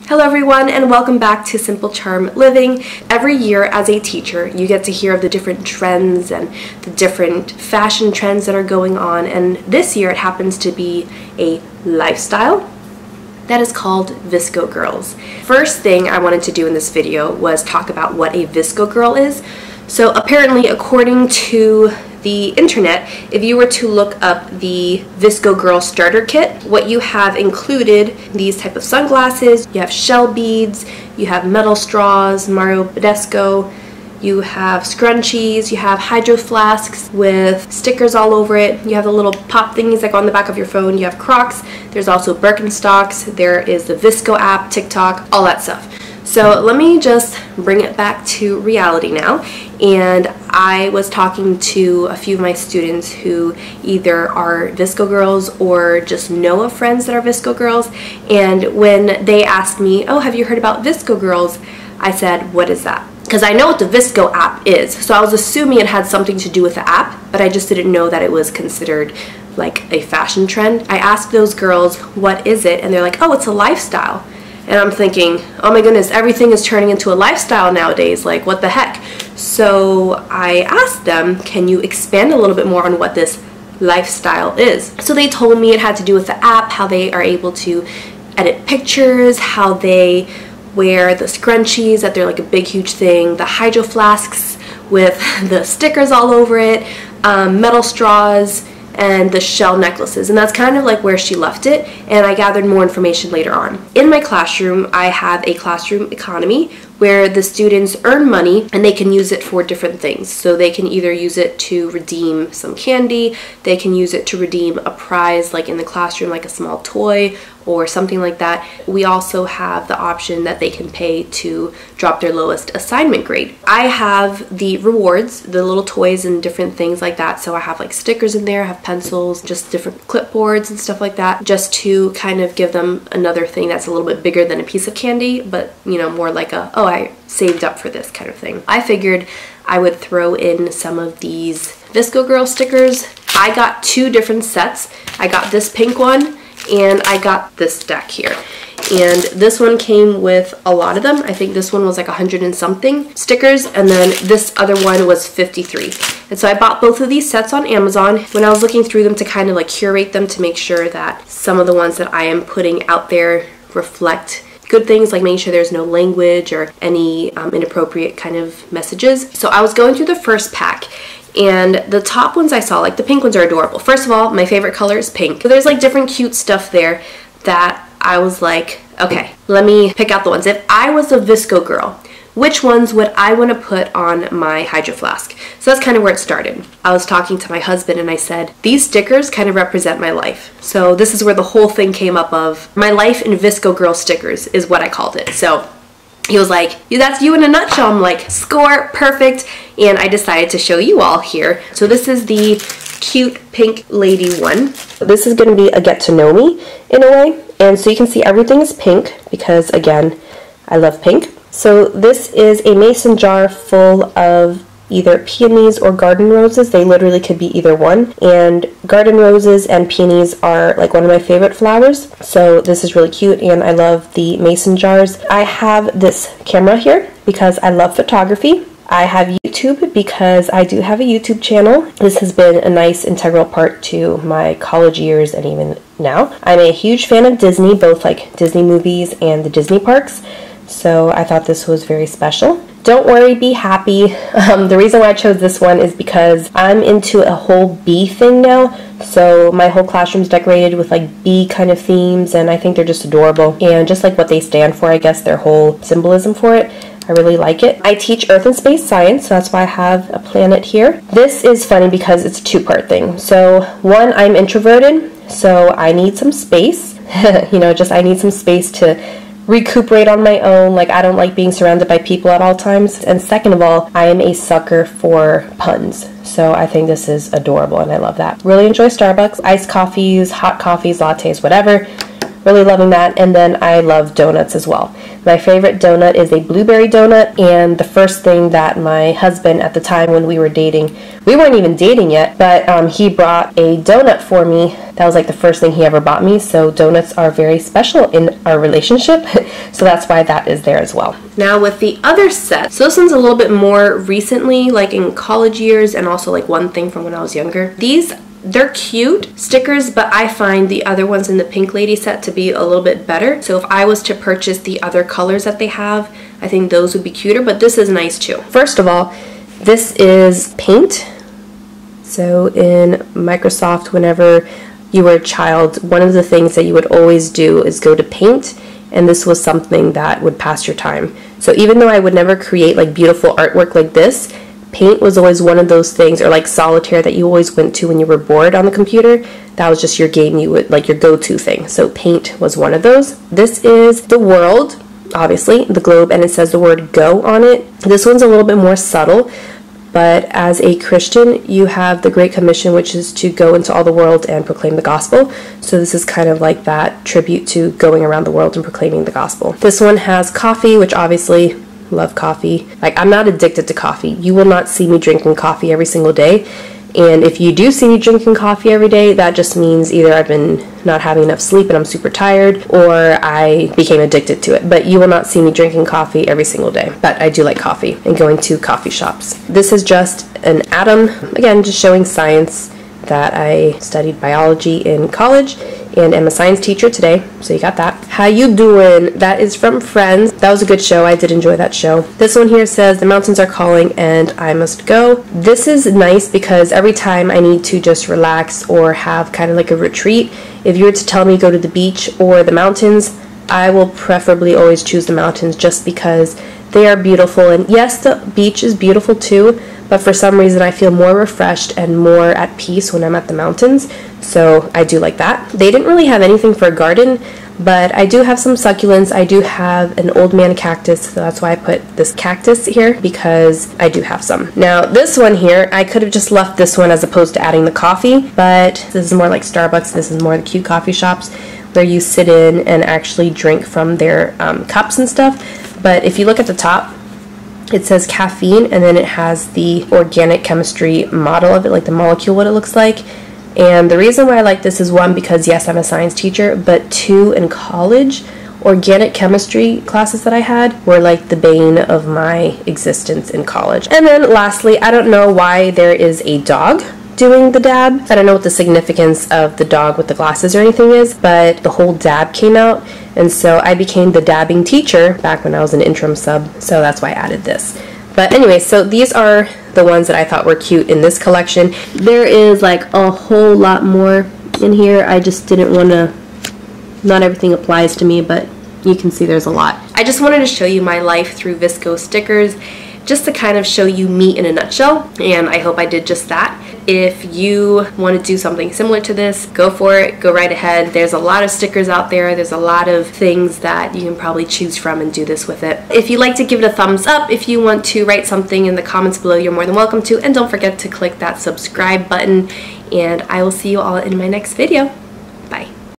Hello everyone and welcome back to Simple Charm Living. Every year as a teacher you get to hear of the different trends and the different fashion trends that are going on, and this year it happens to be a lifestyle that is called VSCO girls. First thing I wanted to do in this video was talk about what a VSCO girl is. So apparently, according to the internet, if you were to look up the VSCO Girl Starter Kit, what you have included these type of sunglasses, you have shell beads, you have metal straws, Mario Badescu, you have scrunchies, you have hydro flasks with stickers all over it, you have the little pop thingies that go on the back of your phone, you have Crocs, there's also Birkenstocks, there is the VSCO app, TikTok, all that stuff. So let me just bring it back to reality now. And I was talking to a few of my students who either are VSCO girls or just know of friends that are VSCO girls. And when they asked me, oh, have you heard about VSCO girls? I said, what is that? Because I know what the VSCO app is. So I was assuming it had something to do with the app, but I just didn't know that it was considered like a fashion trend. I asked those girls, what is it? And they're like, oh, it's a lifestyle. And I'm thinking, oh my goodness, everything is turning into a lifestyle nowadays, like what the heck? So I asked them, can you expand a little bit more on what this lifestyle is? So they told me it had to do with the app, how they are able to edit pictures, how they wear the scrunchies, that they're like a big huge thing, the hydro flasks with the stickers all over it, metal straws, and the shell necklaces, and that's kind of like where she left it, and I gathered more information later on. In my classroom, I have a classroom economy where the students earn money and they can use it for different things. So they can either use it to redeem some candy, they can use it to redeem a prize like in the classroom, like a small toy or something like that. We also have the option that they can pay to drop their lowest assignment grade. I have the rewards, the little toys and different things like that. So I have like stickers in there, I have pencils, just different clipboards and stuff like that, just to kind of give them another thing that's a little bit bigger than a piece of candy, but you know, more like a, oh, I saved up for this kind of thing. I figured I would throw in some of these VSCO Girl stickers. I got two different sets. I got this pink one and I got this stack here. And this one came with a lot of them. I think this one was like 100 and something stickers, and then this other one was 53. And so I bought both of these sets on Amazon. When I was looking through them to kind of like curate them to make sure that some of the ones that I am putting out there reflect good things, like making sure there's no language or any inappropriate kind of messages. So I was going through the first pack, and the top ones I saw, like the pink ones, are adorable. First of all, my favorite color is pink. So there's like different cute stuff there that I was like, okay, let me pick out the ones. If I was a VSCO girl, which ones would I want to put on my hydro flask? So that's kind of where it started. I was talking to my husband and I said, these stickers kind of represent my life. So this is where the whole thing came up of my life in VSCO Girl stickers is what I called it. So he was like, yeah, that's you in a nutshell. I'm like, score, perfect. And I decided to show you all here. So this is the cute pink lady one. This is going to be a get to know me in a way. And so you can see everything is pink because, again, I love pink. So this is a mason jar full of either peonies or garden roses. They literally could be either one. And garden roses and peonies are like one of my favorite flowers. So this is really cute and I love the mason jars. I have this camera here because I love photography. I have YouTube because I do have a YouTube channel. This has been a nice integral part to my college years and even now. I'm a huge fan of Disney, both like Disney movies and the Disney parks. So I thought this was very special. Don't worry, be happy. The reason why I chose this one is because I'm into a whole bee thing now. So my whole classroom's decorated with like bee kind of themes, and I think they're just adorable. And just like what they stand for, I guess, their whole symbolism for it. I really like it. I teach Earth and Space Science, so that's why I have a planet here. This is funny because it's a two-part thing. So one, I'm introverted, so I need some space. You know, just I need some space to recuperate on my own. Like, I don't like being surrounded by people at all times. And second of all, I am a sucker for puns. So I think this is adorable and I love that. Really enjoy Starbucks, iced coffees, hot coffees, lattes, whatever. really loving that. And then I love donuts as well. My favorite donut is a blueberry donut, and the first thing that my husband at the time when we were dating, we weren't even dating yet, but he brought a donut for me. That was like the first thing he ever bought me, so donuts are very special in our relationship, so that's why that is there as well. Now with the other set, so this one's a little bit more recently, like in college years, and also like one thing from when I was younger. They're cute stickers, but I find the other ones in the Pink Lady set to be a little bit better. So if I was to purchase the other colors that they have, I think those would be cuter, but this is nice too. First of all, this is paint. So in Microsoft, whenever you were a child, one of the things that you would always do is go to paint, and this was something that would pass your time. So even though I would never create like beautiful artwork like this, paint was always one of those things, or like solitaire that you always went to when you were bored on the computer. That was just your game, you would like your go-to thing. So paint was one of those. This is the world, obviously, the globe, and it says the word go on it. This one's a little bit more subtle, but as a Christian, you have the Great Commission, which is to go into all the world and proclaim the gospel. So this is kind of like that tribute to going around the world and proclaiming the gospel. This one has coffee, which obviously love coffee. Like, I'm not addicted to coffee. You will not see me drinking coffee every single day. And if you do see me drinking coffee every day, that just means either I've been not having enough sleep and I'm super tired, or I became addicted to it. But you will not see me drinking coffee every single day. But I do like coffee and going to coffee shops. This is just an atom. Again, just showing science, that I studied biology in college and am a science teacher today, so you got that. How you doing? That is from Friends. That was a good show. I did enjoy that show. This one here says, the mountains are calling and I must go. This is nice because every time I need to just relax or have kind of like a retreat, if you were to tell me go to the beach or the mountains, I will preferably always choose the mountains just because they are beautiful. And yes, the beach is beautiful too, but for some reason I feel more refreshed and more at peace when I'm at the mountains, so I do like that. They didn't really have anything for a garden, but I do have some succulents. I do have an old man cactus, so that's why I put this cactus here, because I do have some. Now this one here, I could have just left this one as opposed to adding the coffee, but this is more like Starbucks. This is more the cute coffee shops where you sit in and actually drink from their cups and stuff. But if you look at the top, it says caffeine, and then it has the organic chemistry model of it, like the molecule, what it looks like. And the reason why I like this is, one, because yes, I'm a science teacher, but two, in college, organic chemistry classes that I had were like the bane of my existence in college. And then lastly, I don't know why there is a dog doing the dab. I don't know what the significance of the dog with the glasses or anything is, but the whole dab came out, and so I became the dabbing teacher back when I was an interim sub, so that's why I added this. But anyway, so these are the ones that I thought were cute in this collection. There is like a whole lot more in here. I just didn't want to, not everything applies to me, but you can see there's a lot. I just wanted to show you my life through VSCO stickers, just to kind of show you me in a nutshell, and I hope I did just that. If you want to do something similar to this, go for it, go right ahead. There's a lot of stickers out there, there's a lot of things that you can probably choose from and do this with it. If you'd like to give it a thumbs up, if you want to write something in the comments below, you're more than welcome to, and don't forget to click that subscribe button, and I will see you all in my next video.